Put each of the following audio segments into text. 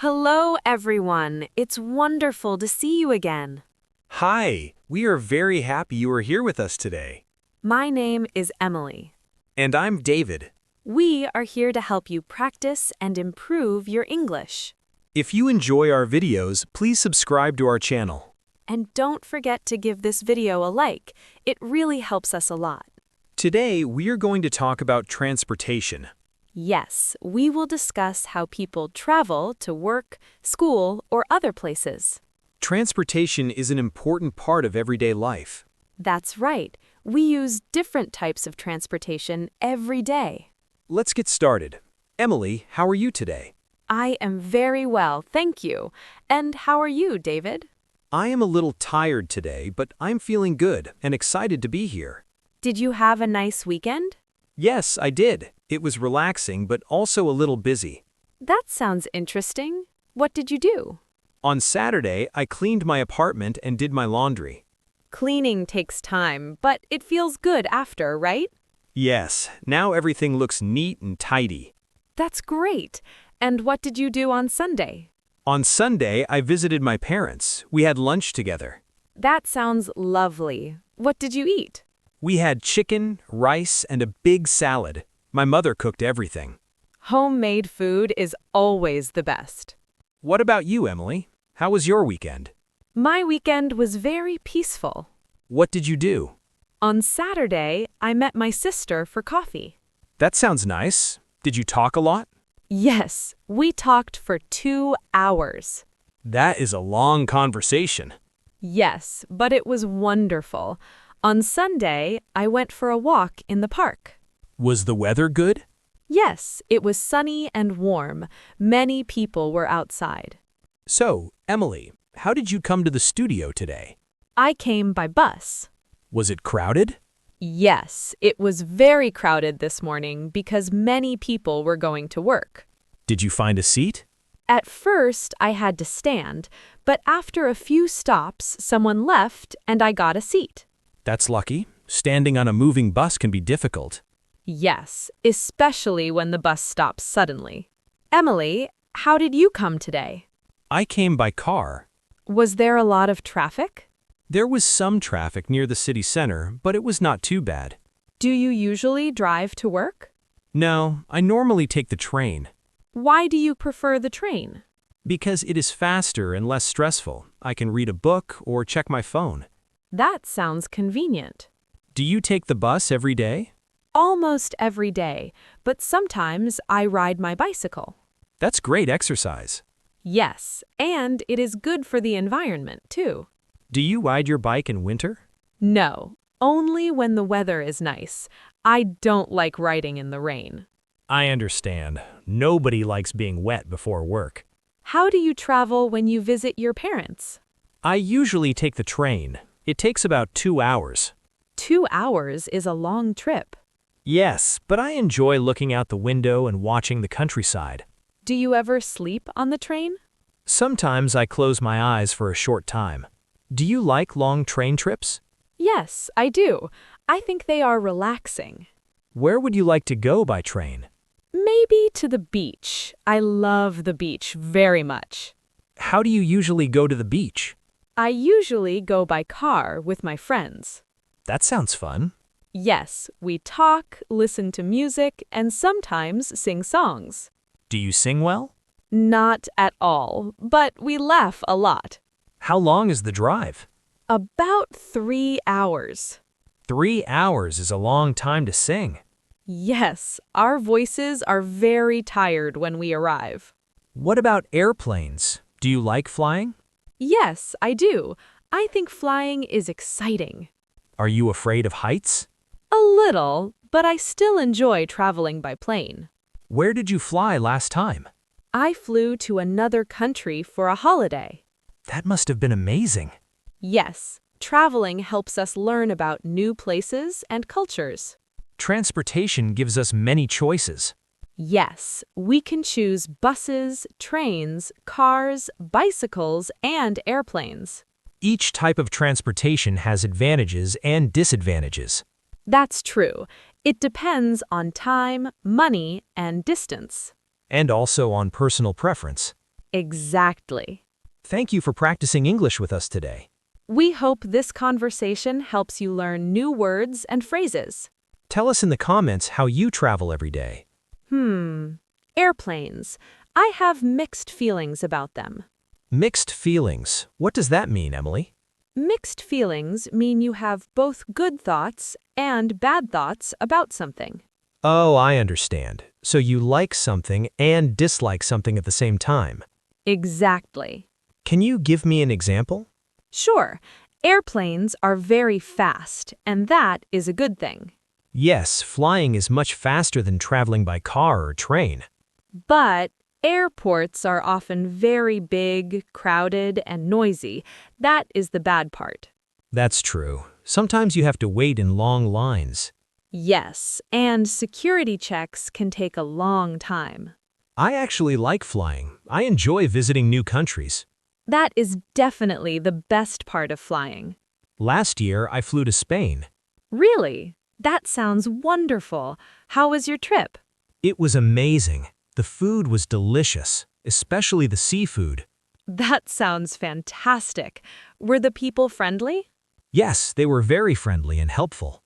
Hello, everyone. It's wonderful to see you again. Hi, we are very happy you are here with us today. My name is Emily. And I'm David. We are here to help you practice and improve your English. If you enjoy our videos, please subscribe to our channel. And don't forget to give this video a like. It really helps us a lot. Today, we are going to talk about transportation. Yes, we will discuss how people travel to work, school, or other places. Transportation is an important part of everyday life. That's right. We use different types of transportation every day. Let's get started. Emily, how are you today? I am very well, thank you. And how are you, David? I am a little tired today, but I'm feeling good and excited to be here. Did you have a nice weekend? Yes, I did. It was relaxing, but also a little busy. That sounds interesting. What did you do? On Saturday, I cleaned my apartment and did my laundry. Cleaning takes time, but it feels good after, right? Yes, now everything looks neat and tidy. That's great. And what did you do on Sunday? On Sunday, I visited my parents. We had lunch together. That sounds lovely. What did you eat? We had chicken, rice, and a big salad. My mother cooked everything. Homemade food is always the best. What about you, Emily? How was your weekend? My weekend was very peaceful. What did you do? On Saturday, I met my sister for coffee. That sounds nice. Did you talk a lot? Yes, we talked for 2 hours. That is a long conversation. Yes, but it was wonderful. On Sunday, I went for a walk in the park. Was the weather good? Yes, it was sunny and warm. Many people were outside. So, Emily, how did you come to the studio today? I came by bus. Was it crowded? Yes, it was very crowded this morning because many people were going to work. Did you find a seat? At first, I had to stand, but after a few stops, someone left and I got a seat. That's lucky. Standing on a moving bus can be difficult. Yes, especially when the bus stops suddenly. Emily, how did you come today? I came by car. Was there a lot of traffic? There was some traffic near the city center, but it was not too bad. Do you usually drive to work? No, I normally take the train. Why do you prefer the train? Because it is faster and less stressful. I can read a book or check my phone. That sounds convenient. Do you take the bus every day? Almost every day, but sometimes I ride my bicycle. That's great exercise. Yes, and it is good for the environment, too. Do you ride your bike in winter? No, only when the weather is nice. I don't like riding in the rain. I understand. Nobody likes being wet before work. How do you travel when you visit your parents? I usually take the train. It takes about 2 hours. 2 hours is a long trip. Yes, but I enjoy looking out the window and watching the countryside. Do you ever sleep on the train? Sometimes I close my eyes for a short time. Do you like long train trips? Yes, I do. I think they are relaxing. Where would you like to go by train? Maybe to the beach. I love the beach very much. How do you usually go to the beach? I usually go by car with my friends. That sounds fun. Yes, we talk, listen to music, and sometimes sing songs. Do you sing well? Not at all, but we laugh a lot. How long is the drive? About 3 hours. 3 hours is a long time to sing. Yes, our voices are very tired when we arrive. What about airplanes? Do you like flying? Yes, I do. I think flying is exciting. Are you afraid of heights? A little, but I still enjoy traveling by plane. Where did you fly last time? I flew to another country for a holiday. That must have been amazing. Yes, traveling helps us learn about new places and cultures. Transportation gives us many choices. Yes, we can choose buses, trains, cars, bicycles, and airplanes. Each type of transportation has advantages and disadvantages. That's true. It depends on time, money, and distance. And also on personal preference. Exactly. Thank you for practicing English with us today. We hope this conversation helps you learn new words and phrases. Tell us in the comments how you travel every day. Airplanes. I have mixed feelings about them. Mixed feelings. What does that mean, Emily? Mixed feelings mean you have both good thoughts and bad thoughts about something. Oh, I understand. So you like something and dislike something at the same time. Exactly. Can you give me an example? Sure, airplanes are very fast, and that is a good thing. Yes, flying is much faster than traveling by car or train. But airports are often very big, crowded, and noisy. That is the bad part. That's true. Sometimes you have to wait in long lines. Yes, and security checks can take a long time. I actually like flying. I enjoy visiting new countries. That is definitely the best part of flying. Last year, I flew to Spain. Really? That sounds wonderful. How was your trip? It was amazing. The food was delicious, especially the seafood. That sounds fantastic. Were the people friendly? Yes, they were very friendly and helpful.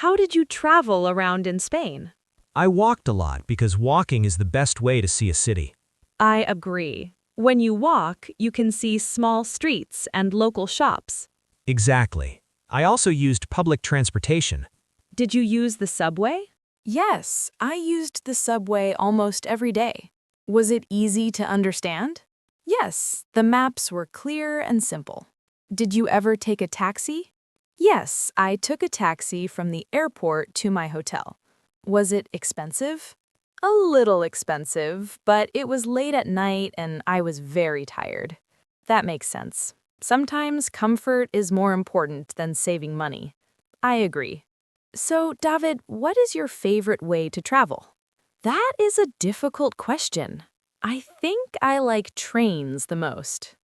How did you travel around in Spain? I walked a lot because walking is the best way to see a city. I agree. When you walk, you can see small streets and local shops. Exactly. I also used public transportation. Did you use the subway? Yes, I used the subway almost every day. Was it easy to understand? Yes, the maps were clear and simple. Did you ever take a taxi? Yes, I took a taxi from the airport to my hotel. Was it expensive? A little expensive, but it was late at night and I was very tired. That makes sense. Sometimes comfort is more important than saving money. I agree. So, David, what is your favorite way to travel? That is a difficult question. I think I like trains the most.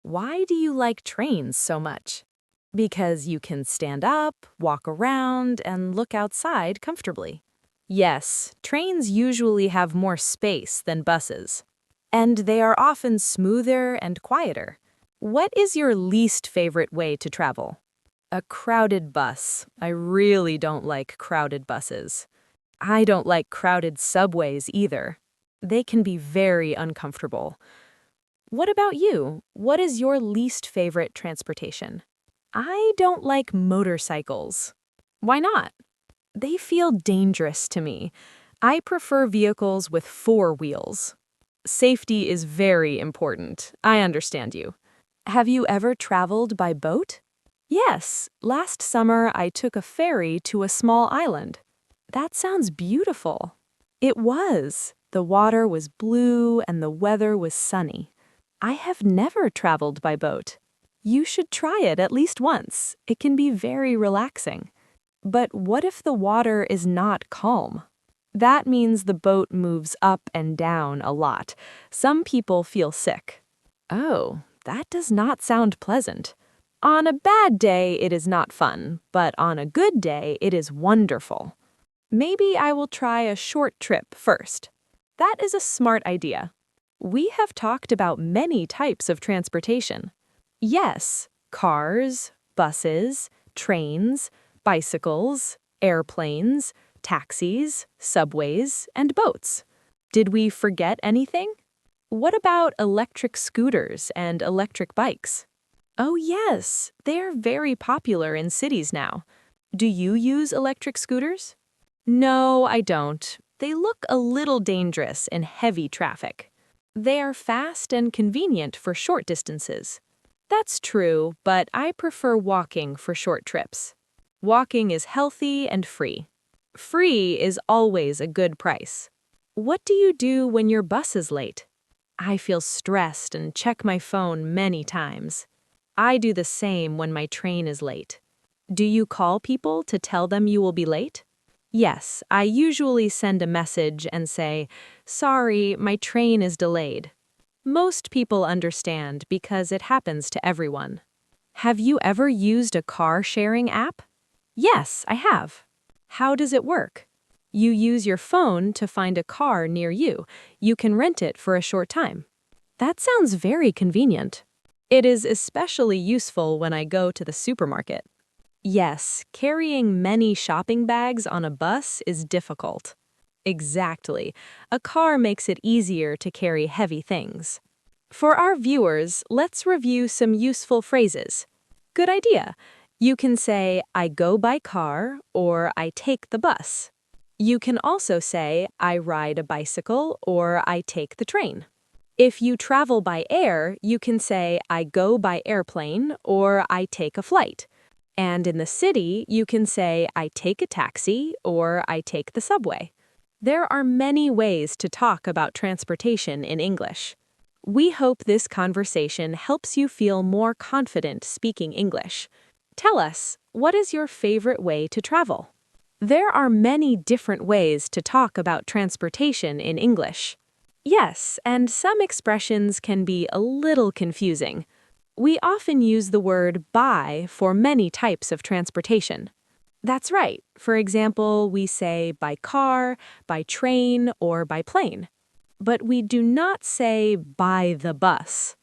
Why do you like trains so much? Because you can stand up, walk around, and look outside comfortably. Yes, trains usually have more space than buses. And they are often smoother and quieter. What is your least favorite way to travel? A crowded bus. I really don't like crowded buses. I don't like crowded subways either. They can be very uncomfortable. What about you? What is your least favorite transportation? I don't like motorcycles. Why not? They feel dangerous to me. I prefer vehicles with 4 wheels. Safety is very important. I understand you. Have you ever traveled by boat? Yes, last summer I took a ferry to a small island. That sounds beautiful. It was. The water was blue and the weather was sunny. I have never traveled by boat. You should try it at least once. It can be very relaxing. But what if the water is not calm? That means the boat moves up and down a lot. Some people feel sick. Oh, that does not sound pleasant. On a bad day, it is not fun, but on a good day, it is wonderful. Maybe I will try a short trip first. That is a smart idea. We have talked about many types of transportation. Yes, cars, buses, trains, bicycles, airplanes, taxis, subways, and boats. Did we forget anything? What about electric scooters and electric bikes? Oh yes, they are very popular in cities now. Do you use electric scooters? No, I don't. They look a little dangerous in heavy traffic. They are fast and convenient for short distances. That's true, but I prefer walking for short trips. Walking is healthy and free. Free is always a good price. What do you do when your bus is late? I feel stressed and check my phone many times. I do the same when my train is late. Do you call people to tell them you will be late? Yes, I usually send a message and say, "Sorry, my train is delayed." Most people understand because it happens to everyone. Have you ever used a car-sharing app? Yes, I have. How does it work? You use your phone to find a car near you. You can rent it for a short time. That sounds very convenient. It is especially useful when I go to the supermarket. Yes, carrying many shopping bags on a bus is difficult. Exactly. A car makes it easier to carry heavy things. For our viewers, let's review some useful phrases. Good idea. You can say, I go by car, or I take the bus. You can also say, I ride a bicycle, or I take the train. If you travel by air, you can say, I go by airplane, or I take a flight. And in the city, you can say, I take a taxi, or I take the subway. There are many ways to talk about transportation in English. We hope this conversation helps you feel more confident speaking English. Tell us, what is your favorite way to travel? There are many different ways to talk about transportation in English. Yes, and some expressions can be a little confusing. We often use the word by for many types of transportation. That's right. For example, we say by car, by train, or by plane. But we do not say by the bus.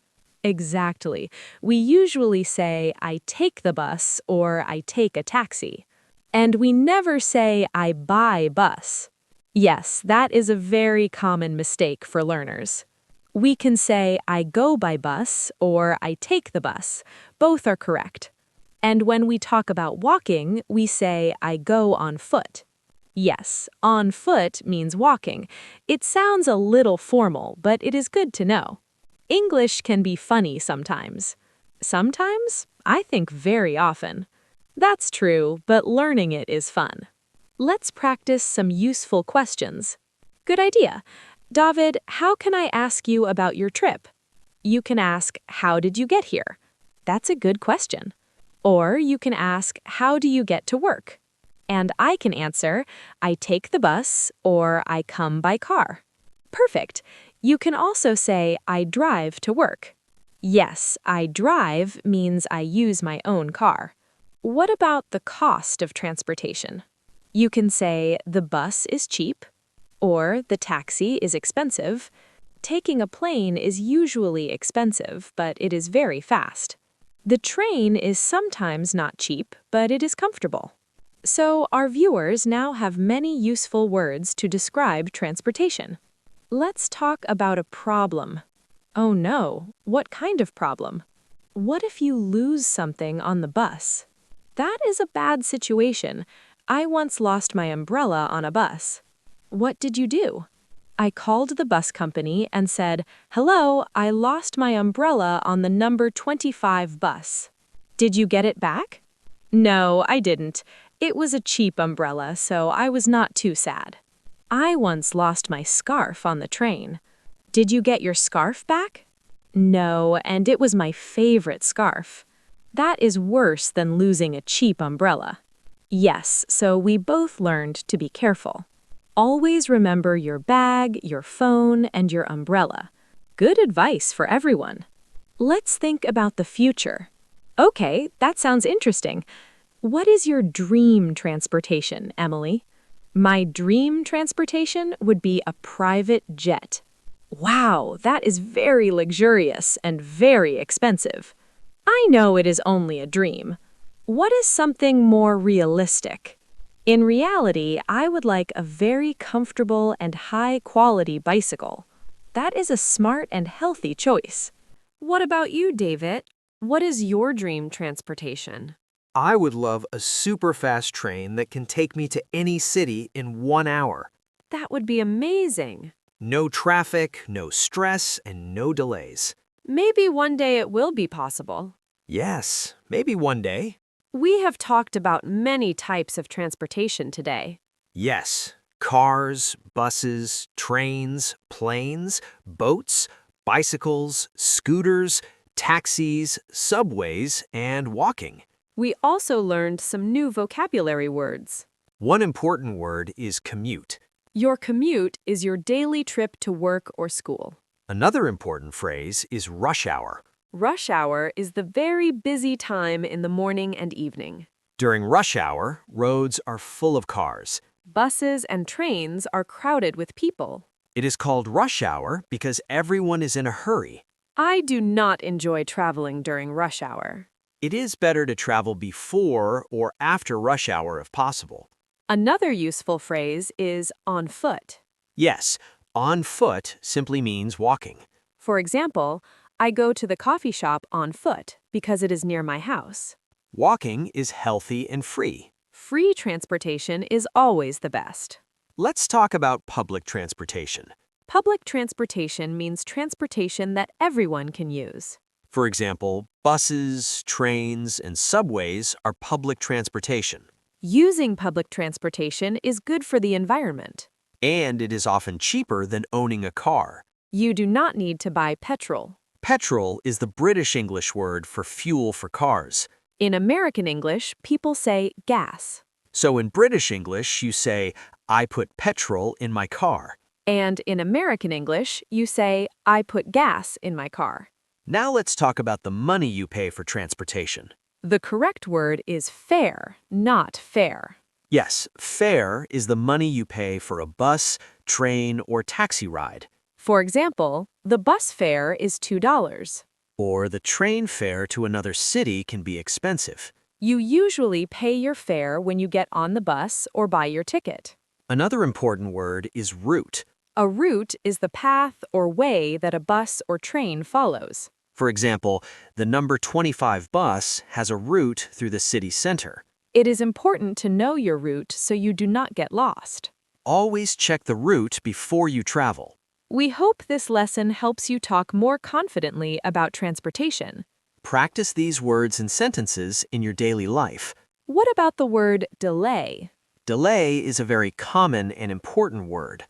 Exactly. We usually say I take the bus or I take a taxi. And we never say I buy bus. Yes, that is a very common mistake for learners. We can say I go by bus or I take the bus. Both are correct. And when we talk about walking, we say I go on foot. Yes, on foot means walking. It sounds a little formal, but it is good to know. English can be funny sometimes. Sometimes? I think very often. That's true, but learning it is fun. Let's practice some useful questions. Good idea. David, how can I ask you about your trip? You can ask, how did you get here? That's a good question. Or you can ask, how do you get to work? And I can answer, I take the bus or I come by car. Perfect. You can also say, I drive to work. Yes, I drive means I use my own car. What about the cost of transportation? You can say, the bus is cheap, or the taxi is expensive. Taking a plane is usually expensive, but it is very fast. The train is sometimes not cheap, but it is comfortable. So our viewers now have many useful words to describe transportation. Let's talk about a problem. Oh no, what kind of problem? What if you lose something on the bus? That is a bad situation. I once lost my umbrella on a bus. What did you do? I called the bus company and said, hello, I lost my umbrella on the number 25 bus. Did you get it back? No, I didn't. It was a cheap umbrella, so I was not too sad. I once lost my scarf on the train. Did you get your scarf back? No, and it was my favorite scarf. That is worse than losing a cheap umbrella. Yes, so we both learned to be careful. Always remember your bag, your phone, and your umbrella. Good advice for everyone. Let's think about the future. Okay, that sounds interesting. What is your dream transportation, Emily? My dream transportation would be a private jet. Wow, that is very luxurious and very expensive. I know it is only a dream. What is something more realistic? In reality, I would like a very comfortable and high-quality bicycle. That is a smart and healthy choice. What about you, David? What is your dream transportation? I would love a super fast train that can take me to any city in 1 hour. That would be amazing. No traffic, no stress, and no delays. Maybe one day it will be possible. Yes, maybe one day. We have talked about many types of transportation today. Yes, cars, buses, trains, planes, boats, bicycles, scooters, taxis, subways, and walking. We also learned some new vocabulary words. One important word is commute. Your commute is your daily trip to work or school. Another important phrase is rush hour. Rush hour is the very busy time in the morning and evening. During rush hour, roads are full of cars. Buses and trains are crowded with people. It is called rush hour because everyone is in a hurry. I do not enjoy traveling during rush hour. It is better to travel before or after rush hour if possible. Another useful phrase is on foot. Yes, on foot simply means walking. For example, I go to the coffee shop on foot because it is near my house. Walking is healthy and free. Free transportation is always the best. Let's talk about public transportation. Public transportation means transportation that everyone can use. For example, buses, trains, and subways are public transportation. Using public transportation is good for the environment. And it is often cheaper than owning a car. You do not need to buy petrol. Petrol is the British English word for fuel for cars. In American English, people say gas. So in British English, you say, I put petrol in my car. And in American English, you say, I put gas in my car. Now let's talk about the money you pay for transportation. The correct word is fare, not fare. Yes, fare is the money you pay for a bus, train, or taxi ride. For example, the bus fare is $2. Or the train fare to another city can be expensive. You usually pay your fare when you get on the bus or buy your ticket. Another important word is route. A route is the path or way that a bus or train follows. For example, the number 25 bus has a route through the city center. It is important to know your route so you do not get lost. Always check the route before you travel. We hope this lesson helps you talk more confidently about transportation. Practice these words and sentences in your daily life. What about the word delay? Delay is a very common and important word.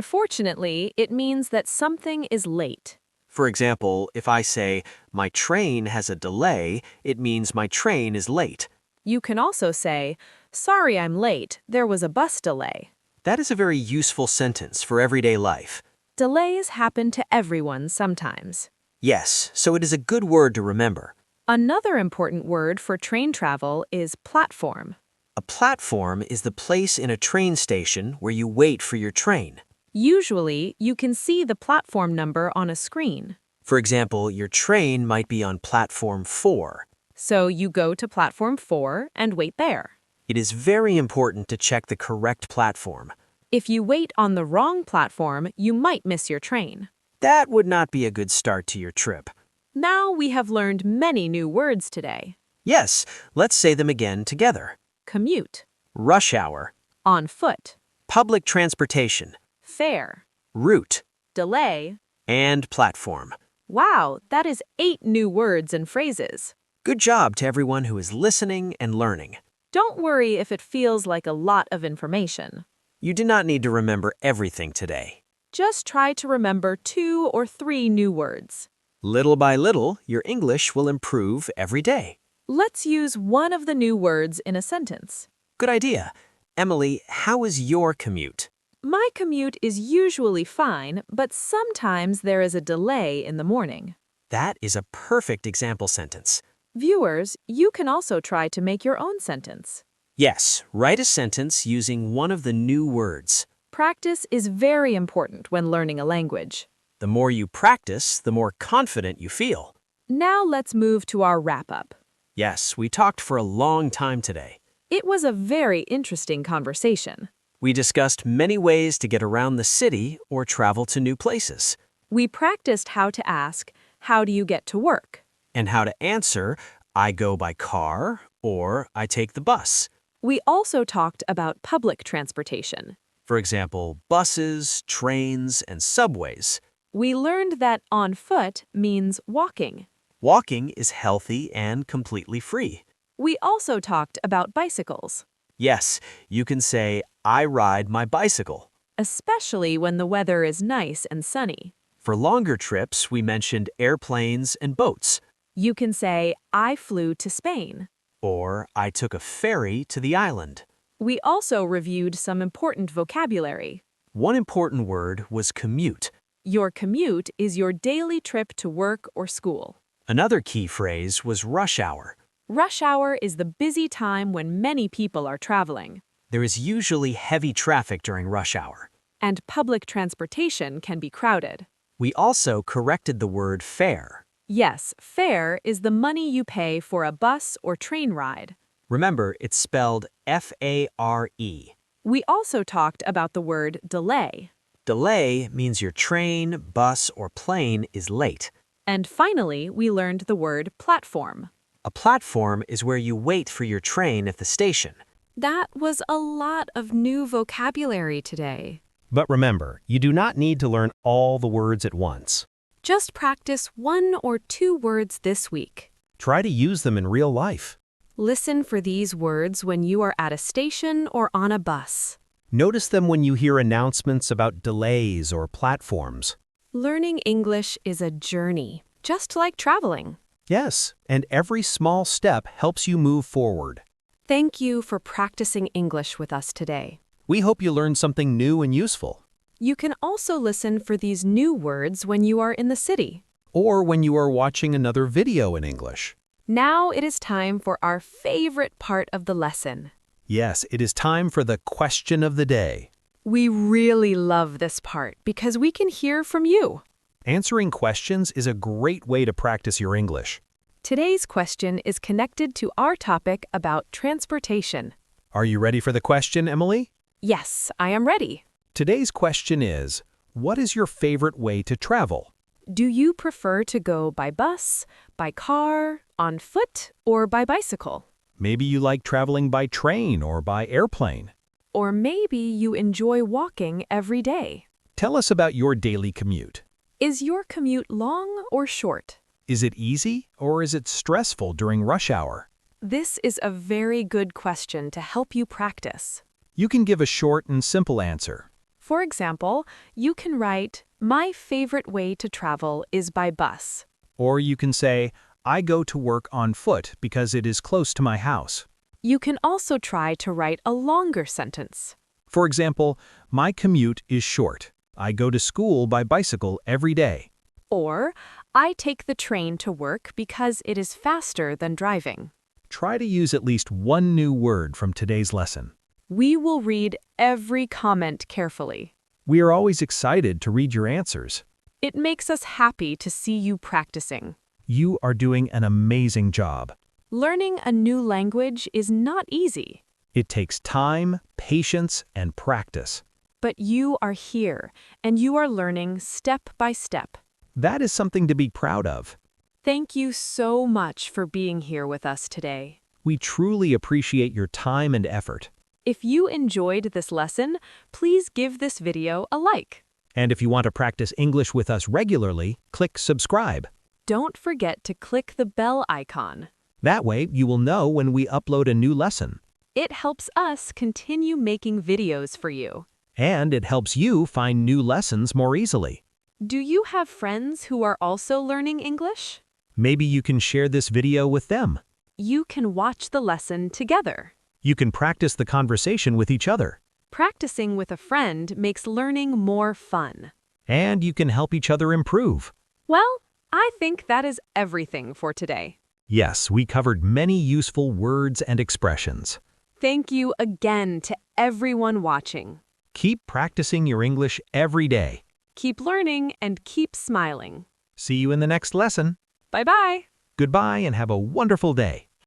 Unfortunately, it means that something is late. For example, if I say, my train has a delay, it means my train is late. You can also say, sorry I'm late, there was a bus delay. That is a very useful sentence for everyday life. Delays happen to everyone sometimes. Yes, so it is a good word to remember. Another important word for train travel is platform. A platform is the place in a train station where you wait for your train. Usually, you can see the platform number on a screen. For example, your train might be on platform 4. So you go to platform 4 and wait there. It is very important to check the correct platform. If you wait on the wrong platform, you might miss your train. That would not be a good start to your trip. Now we have learned many new words today. Yes, let's say them again together. Commute, Rush hour, on foot, public transportation, fare, route, delay. and platform. Wow, that is 8 new words and phrases. Good job to everyone who is listening and learning. Don't worry if it feels like a lot of information. You do not need to remember everything today. Just try to remember 2 or 3 new words. Little by little, your English will improve every day. Let's use one of the new words in a sentence. Good idea. Emily, how is your commute? My commute is usually fine, but sometimes there is a delay in the morning. That is a perfect example sentence. Viewers, you can also try to make your own sentence. Yes, write a sentence using one of the new words. Practice is very important when learning a language. The more you practice, the more confident you feel. Now let's move to our wrap-up. Yes, we talked for a long time today. It was a very interesting conversation. We discussed many ways to get around the city or travel to new places, We practiced how to ask, how do you get to work? and how to answer, I go by car or I take the bus. We also talked about public transportation. For example, buses, trains, and subways. We learned that on foot means walking. Walking is healthy and completely free. We also talked about bicycles, Yes, you can say, I ride my bicycle. especially when the weather is nice and sunny. For longer trips, we mentioned airplanes and boats. You can say, I flew to Spain. Or I took a ferry to the island. We also reviewed some important vocabulary. One important word was commute. Your commute is your daily trip to work or school. Another key phrase was rush hour. Rush hour is the busy time when many people are traveling, There is usually heavy traffic during rush hour. and public transportation can be crowded. We also corrected the word fare. Yes, fare is the money you pay for a bus or train ride. Remember, it's spelled F-A-R-E. We also talked about the word delay. Delay means your train, bus, or plane is late. And finally, we learned the word platform. A platform is where you wait for your train at the station. That was a lot of new vocabulary today. But remember, you do not need to learn all the words at once. Just practice 1 or 2 words this week. Try to use them in real life. Listen for these words when you are at a station or on a bus. Notice them when you hear announcements about delays or platforms. Learning English is a journey, just like traveling. Yes, and every small step helps you move forward. Thank you for practicing English with us today. We hope you learned something new and useful. You can also listen for these new words when you are in the city. Or when you are watching another video in English. Now it is time for our favorite part of the lesson. Yes, it is time for the question of the day. We really love this part because we can hear from you. Answering questions is a great way to practice your English. Today's question is connected to our topic about transportation. Are you ready for the question, Emily? Yes, I am ready. Today's question is, what is your favorite way to travel? Do you prefer to go by bus, by car, on foot, or by bicycle? Maybe you like traveling by train or by airplane. Or maybe you enjoy walking every day. Tell us about your daily commute. Is your commute long or short? Is it easy or is it stressful during rush hour? This is a very good question to help you practice. You can give a short and simple answer. For example, you can write, "My favorite way to travel is by bus." Or you can say, I go to work on foot because it is close to my house. You can also try to write a longer sentence. For example, my commute is short. I go to school by bicycle every day. Or, I take the train to work because it is faster than driving. Try to use at least one new word from today's lesson. We will read every comment carefully. We are always excited to read your answers. It makes us happy to see you practicing. You are doing an amazing job. Learning a new language is not easy. It takes time, patience, and practice. But you are here, and you are learning step by step. That is something to be proud of. Thank you so much for being here with us today. We truly appreciate your time and effort. If you enjoyed this lesson, please give this video a like. And if you want to practice English with us regularly, click subscribe. Don't forget to click the bell icon. That way, you will know when we upload a new lesson. It helps us continue making videos for you. And it helps you find new lessons more easily. Do you have friends who are also learning English? Maybe you can share this video with them. You can watch the lesson together. You can practice the conversation with each other. Practicing with a friend makes learning more fun. And you can help each other improve. Well, I think that is everything for today. Yes, we covered many useful words and expressions. Thank you again to everyone watching. Keep practicing your English every day. Keep learning and keep smiling. See you in the next lesson. Bye-bye. Goodbye and have a wonderful day.